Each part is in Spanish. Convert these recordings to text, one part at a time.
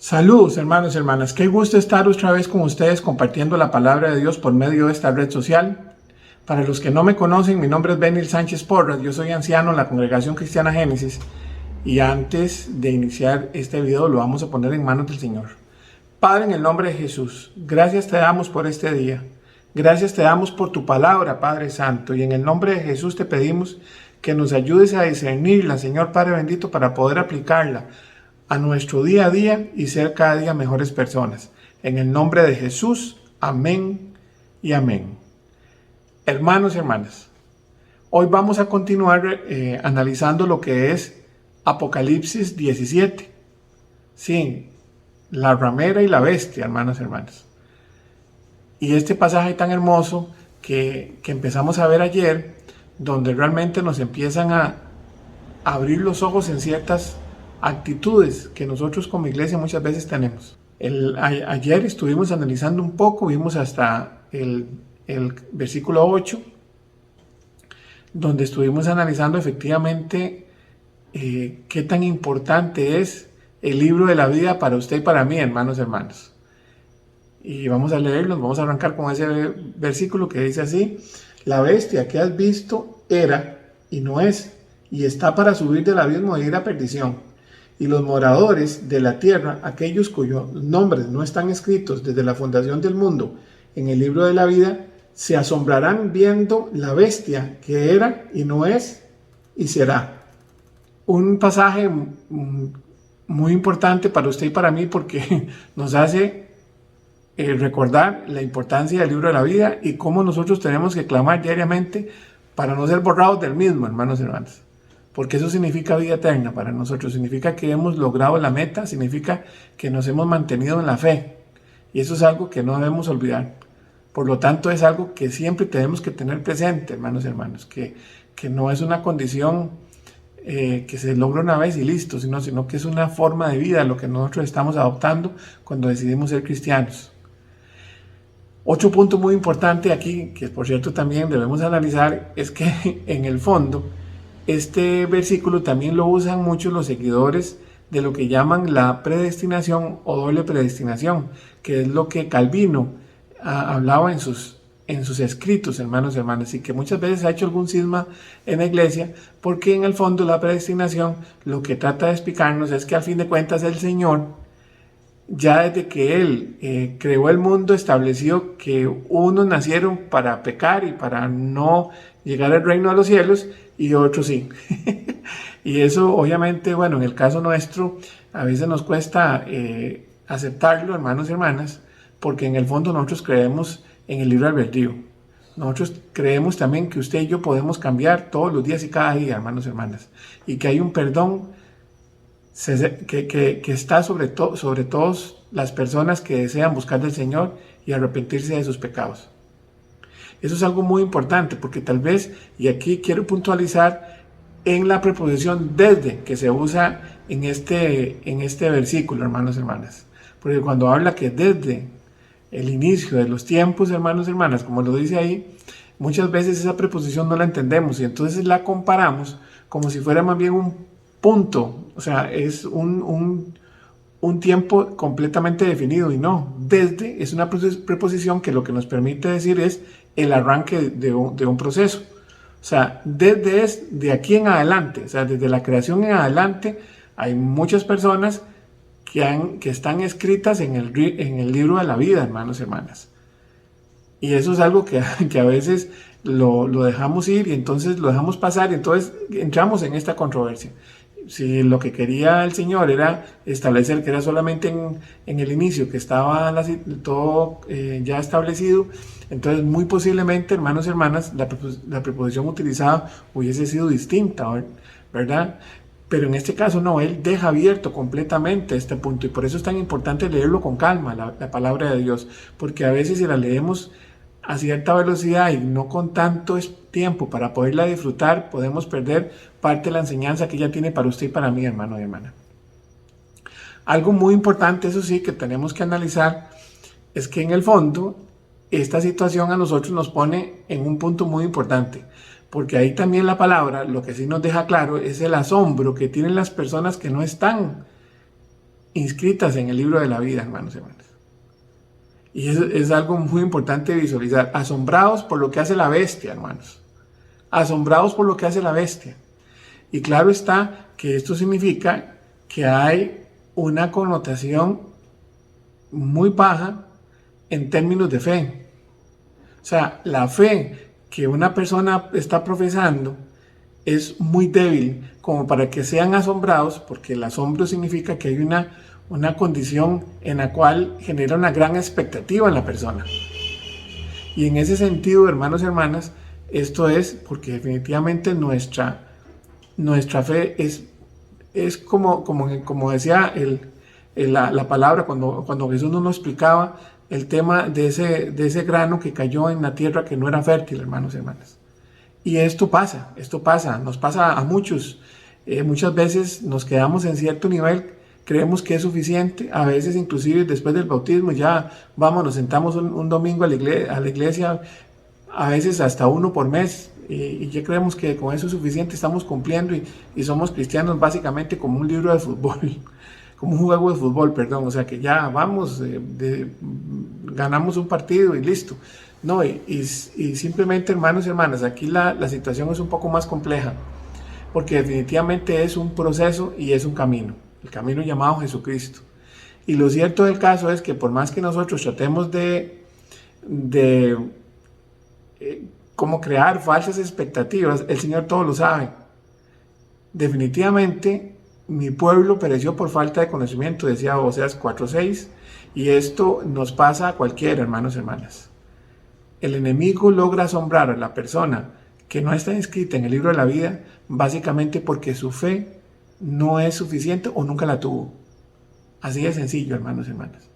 Saludos hermanos y hermanas, qué gusto estar otra vez con ustedes compartiendo la palabra de Dios por medio de esta red social. Para los que no me conocen, mi nombre es Benil Sánchez Porras, yo soy anciano en la Congregación Cristiana Génesis y antes de iniciar este video lo vamos a poner en manos del Señor. Padre, en el nombre de Jesús, gracias te damos por este día, gracias te damos por tu palabra, Padre Santo, y en el nombre de Jesús te pedimos que nos ayudes a discernirla, Señor Padre bendito, para poder aplicarla a nuestro día a día y ser cada día mejores personas. En el nombre de Jesús, amén y amén. Hermanos y hermanas, hoy vamos a continuar analizando lo que es Apocalipsis 17. Sí, la ramera y la bestia, hermanos y hermanas. Y este pasaje tan hermoso que empezamos a ver ayer, donde realmente nos empiezan a abrir los ojos en ciertas actitudes que nosotros como iglesia muchas veces tenemos. Ayer estuvimos analizando un poco, vimos hasta el versículo 8, donde estuvimos analizando efectivamente qué tan importante es el libro de la vida para usted y para mí, hermanos y hermanas. Y vamos a leerlo, vamos a arrancar con ese versículo que dice así: la bestia que has visto era y no es, y está para subir del abismo e ir a perdición. Y los moradores de la tierra, aquellos cuyos nombres no están escritos desde la fundación del mundo en el libro de la vida, se asombrarán viendo la bestia que era y no es y será. Un pasaje muy importante para usted y para mí, porque nos hace recordar la importancia del libro de la vida y cómo nosotros tenemos que clamar diariamente para no ser borrados del mismo, hermanos y hermanas. Porque eso significa vida eterna para nosotros, significa que hemos logrado la meta, significa que nos hemos mantenido en la fe. Y eso es algo que no debemos olvidar. Por lo tanto, es algo que siempre tenemos que tener presente, hermanos y hermanas, que no es una condición que se logra una vez y listo, sino que es una forma de vida lo que nosotros estamos adoptando cuando decidimos ser cristianos. Otro punto muy importante aquí, que por cierto también debemos analizar, es que en el fondo este versículo también lo usan muchos los seguidores de lo que llaman la predestinación o doble predestinación, que es lo que Calvino hablaba en sus escritos, hermanos y hermanas, y que muchas veces ha hecho algún cisma en la iglesia, porque en el fondo la predestinación lo que trata de explicarnos es que al fin de cuentas el Señor, ya desde que Él creó el mundo, estableció que unos nacieron para pecar y para no llegar al reino de los cielos, y otros sí. Y eso obviamente, bueno, en el caso nuestro, a veces nos cuesta aceptarlo, hermanos y hermanas, porque en el fondo nosotros creemos en el libre albedrío. Nosotros creemos también que usted y yo podemos cambiar todos los días y cada día, hermanos y hermanas, y que hay un perdón que está sobre todas las personas que desean buscar del Señor y arrepentirse de sus pecados. Eso es algo muy importante, porque tal vez, y aquí quiero puntualizar en la preposición desde, que se usa en este versículo, hermanos y hermanas. Porque cuando habla que desde el inicio de los tiempos, hermanos y hermanas, como lo dice ahí, muchas veces esa preposición no la entendemos y entonces la comparamos como si fuera más bien un punto, o sea, es un tiempo completamente definido, y no, desde es una preposición que lo que nos permite decir es el arranque de un proceso. O sea, desde es de aquí en adelante, o sea, desde la creación en adelante hay muchas personas que están escritas en el libro de la vida, hermanos y hermanas. Y eso es algo que a veces lo dejamos ir y entonces lo dejamos pasar y entonces entramos en esta controversia. Si lo que quería el Señor era establecer que era solamente en el inicio, que estaba todo ya establecido, entonces muy posiblemente, hermanos y hermanas, la preposición utilizada hubiese sido distinta, ¿verdad? Pero en este caso no, Él deja abierto completamente este punto, y por eso es tan importante leerlo con calma, la palabra de Dios, porque a veces si la leemos a cierta velocidad y no con tanto tiempo para poderla disfrutar, podemos perder parte de la enseñanza que ella tiene para usted y para mí, hermano y hermana. Algo muy importante, eso sí, que tenemos que analizar, es que en el fondo esta situación a nosotros nos pone en un punto muy importante, porque ahí también la palabra, lo que sí nos deja claro, es el asombro que tienen las personas que no están inscritas en el libro de la vida, hermanos y hermanas. Y eso es algo muy importante visualizar. Asombrados por lo que hace la bestia, hermanos. Asombrados por lo que hace la bestia. Y claro está que esto significa que hay una connotación muy baja en términos de fe. O sea, la fe que una persona está profesando es muy débil como para que sean asombrados, porque el asombro significa que hay una condición en la cual genera una gran expectativa en la persona. Y en ese sentido, hermanos y hermanas, esto es porque definitivamente nuestra fe es como decía la palabra cuando Jesús nos lo explicaba, el tema de ese grano que cayó en la tierra que no era fértil, hermanos y hermanas. Y esto pasa, nos pasa a muchos. Muchas veces nos quedamos en cierto nivel, creemos que es suficiente, a veces inclusive después del bautismo ya vamos, nos sentamos un domingo a la iglesia, a veces hasta uno por mes, y ya creemos que con eso es suficiente, estamos cumpliendo y somos cristianos básicamente como un libro de fútbol, como un juego de fútbol, perdón, o sea que ya vamos, ganamos un partido y listo. No, y simplemente, hermanos y hermanas, aquí la situación es un poco más compleja, porque definitivamente es un proceso y es un camino, el camino llamado Jesucristo. Y lo cierto del caso es que por más que nosotros tratemos de como crear falsas expectativas, el Señor todo lo sabe. Definitivamente mi pueblo pereció por falta de conocimiento, decía Oseas 4:6, y esto nos pasa a cualquiera, hermanos y hermanas. El enemigo logra asombrar a la persona que no está inscrita en el libro de la vida, básicamente porque su fe no es suficiente o nunca la tuvo. Así de sencillo, hermanos y hermanas.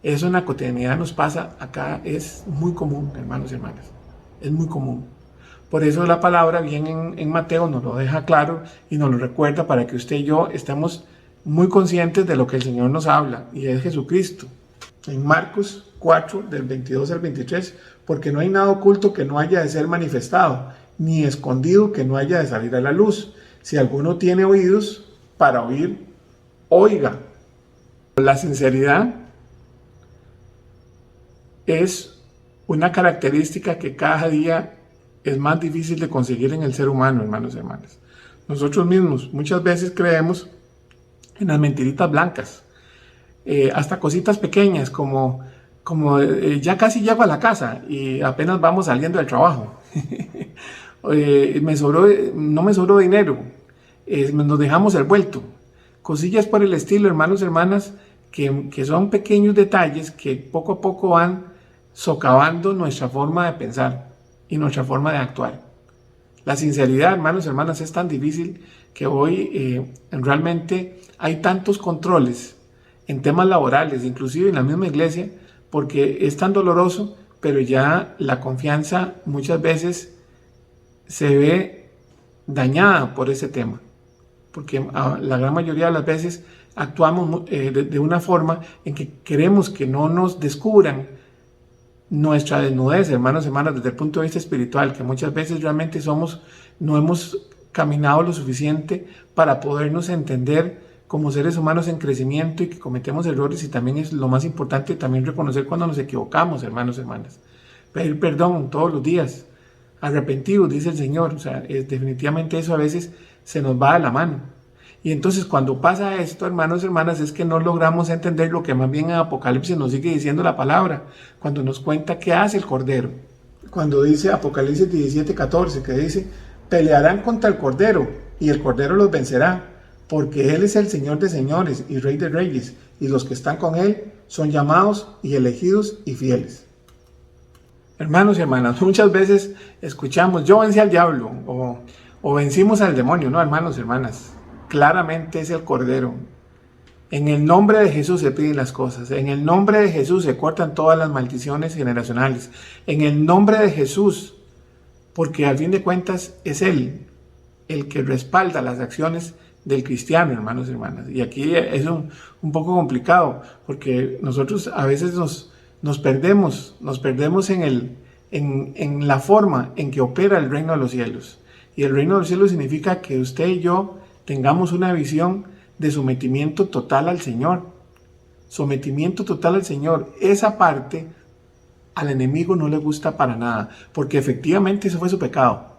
Eso en la cotidianidad nos pasa acá, es muy común, hermanos y hermanas. Es muy común. Por eso la palabra, bien en Mateo, nos lo deja claro y nos lo recuerda para que usted y yo estemos muy conscientes de lo que el Señor nos habla, y es Jesucristo. En Marcos 4, del 22 al 23, porque no hay nada oculto que no haya de ser manifestado, ni escondido que no haya de salir a la luz. Si alguno tiene oídos para oír, oiga. La sinceridad es una característica que cada día es más difícil de conseguir en el ser humano, hermanos y hermanas. Nosotros mismos muchas veces creemos en las mentiritas blancas, hasta cositas pequeñas como ya casi llego a la casa y apenas vamos saliendo del trabajo. No me sobró dinero, nos dejamos el vuelto. Cosillas por el estilo, hermanos y hermanas, que son pequeños detalles que poco a poco van socavando nuestra forma de pensar y nuestra forma de actuar. La sinceridad, hermanos y hermanas, es tan difícil que hoy realmente hay tantos controles en temas laborales, inclusive en la misma iglesia, porque es tan doloroso, pero ya la confianza muchas veces se ve dañada por ese tema, porque la gran mayoría de las veces actuamos de una forma en que queremos que no nos descubran nuestra desnudez, hermanos y hermanas, desde el punto de vista espiritual, que muchas veces realmente no hemos caminado lo suficiente para podernos entender como seres humanos en crecimiento y que cometemos errores, y también es lo más importante también reconocer cuando nos equivocamos, hermanos y hermanas. Pedir perdón todos los días, arrepentidos, dice el Señor. O sea, definitivamente eso a veces se nos va de la mano. Y entonces cuando pasa esto, hermanos y hermanas, es que no logramos entender lo que más bien en Apocalipsis nos sigue diciendo la palabra, cuando nos cuenta qué hace el Cordero. Cuando dice Apocalipsis 17:14, que dice, pelearán contra el Cordero y el Cordero los vencerá, porque Él es el Señor de señores y Rey de reyes, y los que están con Él son llamados y elegidos y fieles. Hermanos y hermanas, muchas veces escuchamos, yo vencí al diablo, o vencimos al demonio. No, hermanos y hermanas, claramente es el Cordero. En el nombre de Jesús se piden las cosas, en el nombre de Jesús se cortan todas las maldiciones generacionales, en el nombre de Jesús, porque al fin de cuentas es Él el que respalda las acciones del cristiano, hermanos y hermanas. Y aquí es un poco complicado, porque nosotros a veces nos perdemos en la forma en que opera el reino de los cielos. Y el reino de los cielos significa que usted y yo tengamos una visión de sometimiento total al Señor, sometimiento total al Señor, esa parte al enemigo no le gusta para nada, porque efectivamente eso fue su pecado.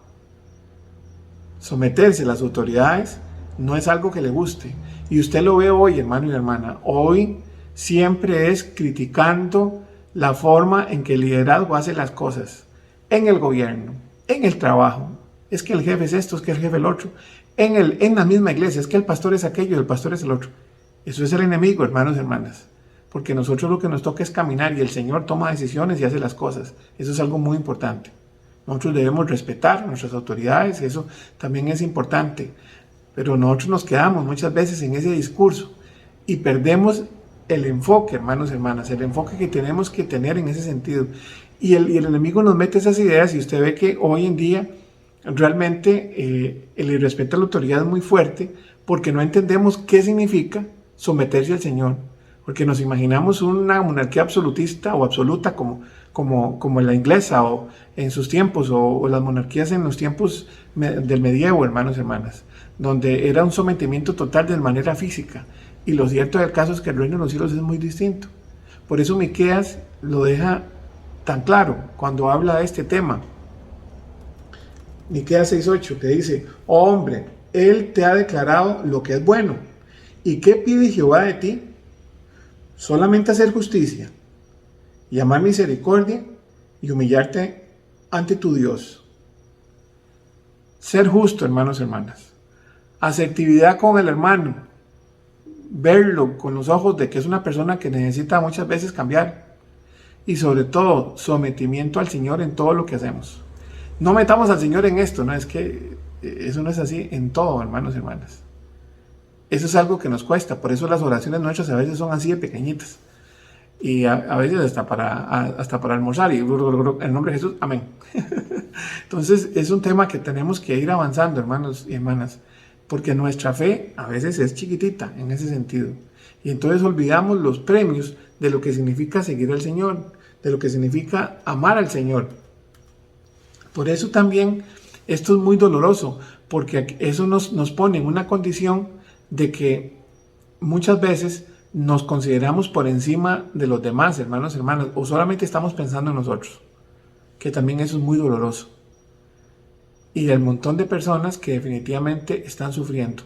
Someterse a las autoridades no es algo que le guste. Y usted lo ve hoy, hermano y hermana. Hoy siempre es criticando la forma en que el liderazgo hace las cosas. En el gobierno, en el trabajo. Es que el jefe es esto, es que el jefe es el otro. En la misma iglesia, es que el pastor es aquello, el pastor es el otro. Eso es el enemigo, hermanos y hermanas. Porque nosotros lo que nos toca es caminar y el Señor toma decisiones y hace las cosas. Eso es algo muy importante. Nosotros debemos respetar a nuestras autoridades, eso también es importante. Pero nosotros nos quedamos muchas veces en ese discurso y perdemos el enfoque, hermanos y hermanas, el enfoque que tenemos que tener en ese sentido. Y el enemigo nos mete esas ideas y usted ve que hoy en día realmente el irrespeto a la autoridad es muy fuerte porque no entendemos qué significa someterse al Señor. Porque nos imaginamos una monarquía absolutista o absoluta como la inglesa o en sus tiempos o las monarquías en los tiempos del medievo, hermanos y hermanas, donde era un sometimiento total de manera física. Y lo cierto del caso es que el reino de los cielos es muy distinto. Por eso Miqueas lo deja tan claro cuando habla de este tema. Miqueas 6:8 que dice: oh hombre, él te ha declarado lo que es bueno. ¿Y qué pide Jehová de ti? Solamente hacer justicia y amar misericordia y humillarte ante tu Dios. Ser justo, hermanos y hermanas. Asertividad con el hermano. Verlo con los ojos de que es una persona que necesita muchas veces cambiar. Y sobre todo, sometimiento al Señor en todo lo que hacemos. No metamos al Señor en esto, no es que eso no es así en todo, hermanos y hermanas. Eso es algo que nos cuesta, por eso las oraciones nuestras a veces son así de pequeñitas. Y a veces hasta para almorzar y en el nombre de Jesús, amén. Entonces es un tema que tenemos que ir avanzando, hermanos y hermanas, porque nuestra fe a veces es chiquitita en ese sentido. Y entonces olvidamos los premios de lo que significa seguir al Señor, de lo que significa amar al Señor. Por eso también esto es muy doloroso, porque eso nos pone en una condición de que muchas veces nos consideramos por encima de los demás, hermanos y hermanas, o solamente estamos pensando en nosotros, que también eso es muy doloroso. Y el montón de personas que definitivamente están sufriendo.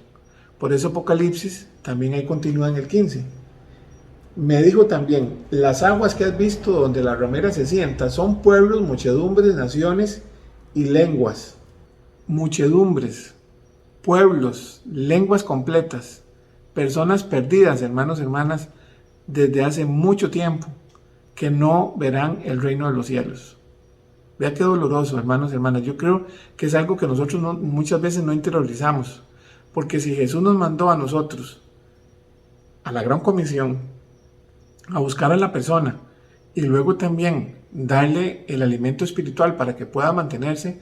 Por eso Apocalipsis también ahí continúa en el 15. Me dijo también: las aguas que has visto donde la ramera se sienta son pueblos, muchedumbres, naciones y lenguas. Muchedumbres, pueblos, lenguas completas, personas perdidas, hermanos y hermanas, desde hace mucho tiempo, que no verán el reino de los cielos. Vea qué doloroso, hermanos y hermanas. Yo creo que es algo que nosotros muchas veces no interiorizamos, porque si Jesús nos mandó a nosotros, a la gran comisión, a buscar a la persona y luego también darle el alimento espiritual para que pueda mantenerse,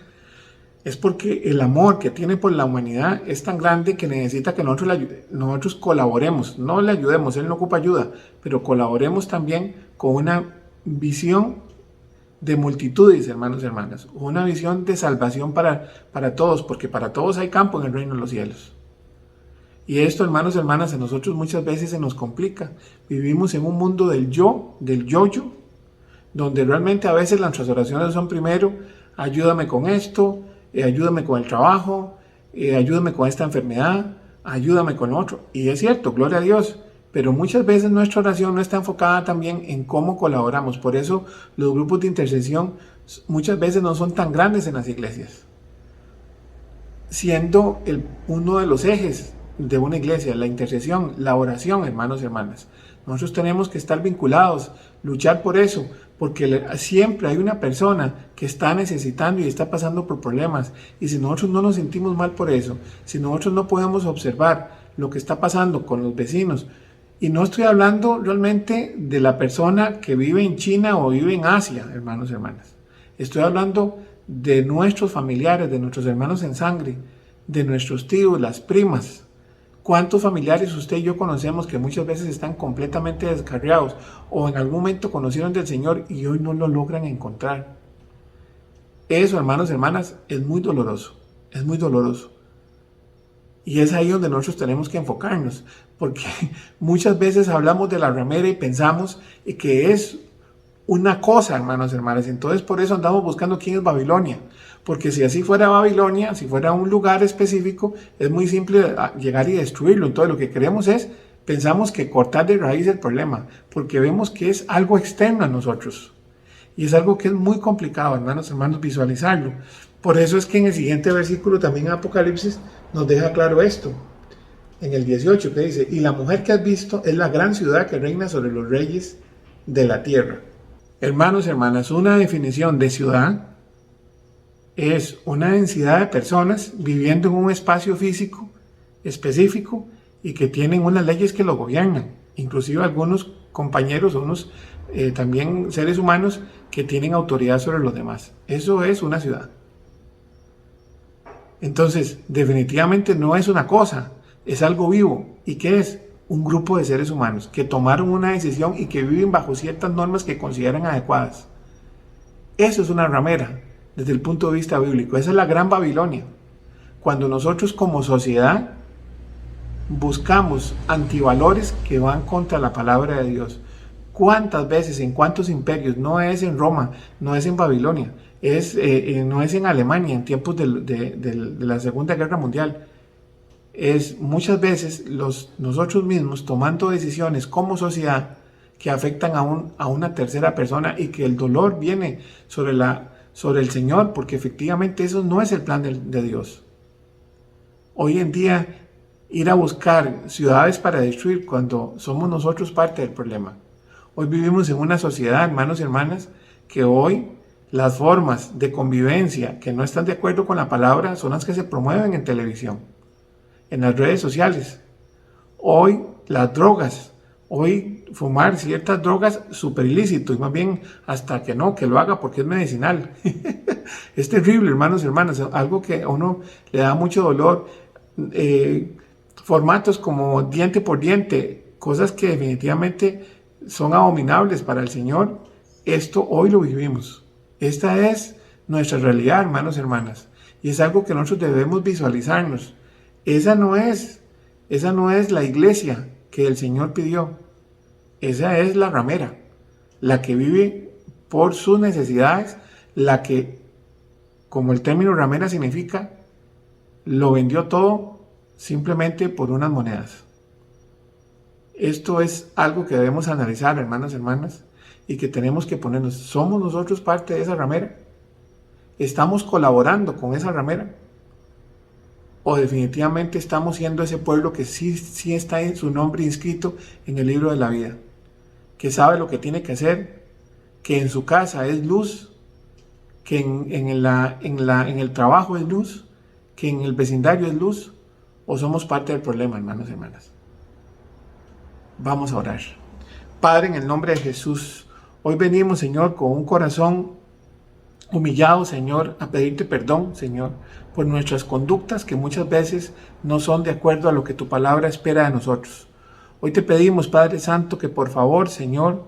es porque el amor que tiene por la humanidad es tan grande que necesita que nosotros colaboremos, no le ayudemos, Él no ocupa ayuda, pero colaboremos también con una visión de multitudes, hermanos y hermanas, una visión de salvación para todos, porque para todos hay campo en el reino de los cielos. Y esto, hermanos y hermanas, a nosotros muchas veces se nos complica. Vivimos en un mundo del yo-yo, donde realmente a veces nuestras oraciones son primero: ayúdame con esto, ayúdame con el trabajo, ayúdame con esta enfermedad, ayúdame con otro. Y es cierto, gloria a Dios, pero muchas veces nuestra oración no está enfocada también en cómo colaboramos. Por eso los grupos de intercesión muchas veces no son tan grandes en las iglesias, siendo uno de los ejes de una iglesia, la intercesión, la oración, hermanos y hermanas. Nosotros tenemos que estar vinculados, luchar por eso, porque siempre hay una persona que está necesitando y está pasando por problemas. Y si nosotros no nos sentimos mal por eso, si nosotros no podemos observar lo que está pasando con los vecinos, y no estoy hablando realmente de la persona que vive en China o vive en Asia, hermanos y hermanas. Estoy hablando de nuestros familiares, de nuestros hermanos en sangre, de nuestros tíos, las primas. ¿Cuántos familiares usted y yo conocemos que muchas veces están completamente descarriados o en algún momento conocieron del Señor y hoy no lo logran encontrar? Eso, hermanos y hermanas, es muy doloroso, es muy doloroso. Y es ahí donde nosotros tenemos que enfocarnos, porque muchas veces hablamos de la ramera y pensamos que es una cosa, hermanos y hermanas. Entonces por eso andamos buscando quién es Babilonia. Porque si así fuera Babilonia, si fuera un lugar específico, es muy simple llegar y destruirlo. Entonces lo que queremos es, pensamos que cortar de raíz el problema, porque vemos que es algo externo a nosotros. Y es algo que es muy complicado, hermanos y hermanos, visualizarlo. Por eso es que en el siguiente versículo, también en Apocalipsis, nos deja claro esto. En el 18 que dice, y la mujer que has visto es la gran ciudad que reina sobre los reyes de la tierra. Hermanos y hermanas, una definición de ciudad es una densidad de personas viviendo en un espacio físico específico y que tienen unas leyes que lo gobiernan. Inclusive algunos compañeros o unos también seres humanos que tienen autoridad sobre los demás. Eso es una ciudad. Entonces, definitivamente no es una cosa, es algo vivo. ¿Y qué es? Un grupo de seres humanos que tomaron una decisión y que viven bajo ciertas normas que consideran adecuadas. Eso es una ramera, desde el punto de vista bíblico. Esa es la gran Babilonia. Cuando nosotros como sociedad buscamos antivalores que van contra la palabra de Dios. ¿Cuántas veces, en cuántos imperios? No es en Roma, no es en Babilonia, no es en Alemania en tiempos de la Segunda Guerra Mundial. Es muchas veces nosotros mismos tomando decisiones como sociedad que afectan a una tercera persona y que el dolor viene sobre el Señor, porque efectivamente eso no es el plan de Dios. Hoy en día, ir a buscar ciudades para destruir cuando somos nosotros parte del problema. Hoy vivimos en una sociedad, hermanos y hermanas, que hoy las formas de convivencia que no están de acuerdo con la palabra son las que se promueven en televisión, en las redes sociales. Hoy las drogas, hoy fumar ciertas drogas súper ilícito, y más bien hasta que no, que lo haga porque es medicinal. Es terrible, hermanos y hermanas, algo que a uno le da mucho dolor. Formatos como diente por diente, cosas que definitivamente son abominables para el Señor. Esto hoy lo vivimos. Esta es nuestra realidad, hermanos y hermanas. Y es algo que nosotros debemos visualizarnos. Esa no es la iglesia que el Señor pidió. Esa es la ramera, la que vive por sus necesidades, la que, como el término ramera significa, lo vendió todo simplemente por unas monedas. Esto es algo que debemos analizar, hermanos y hermanas, y que tenemos que ponernos. ¿Somos nosotros parte de esa ramera? ¿Estamos colaborando con esa ramera? ¿O definitivamente estamos siendo ese pueblo que sí está en su nombre inscrito en el libro de la vida? Que sabe lo que tiene que hacer, que en su casa es luz, que en el trabajo es luz, que en el vecindario es luz. ¿O somos parte del problema, hermanos y hermanas? Vamos a orar. Padre, en el nombre de Jesús, hoy venimos, Señor, con un corazón humillado, Señor, a pedirte perdón, Señor, por nuestras conductas que muchas veces no son de acuerdo a lo que tu palabra espera de nosotros. Hoy te pedimos, Padre Santo, que por favor, Señor,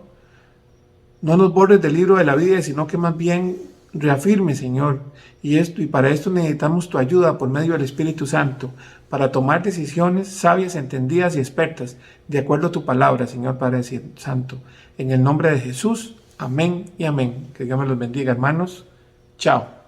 no nos borres del libro de la vida, sino que más bien reafirme, Señor, y para esto necesitamos tu ayuda por medio del Espíritu Santo, para tomar decisiones sabias, entendidas y expertas, de acuerdo a tu palabra, Señor Padre Santo. En el nombre de Jesús, amén y amén. Que Dios me los bendiga, hermanos. Chao.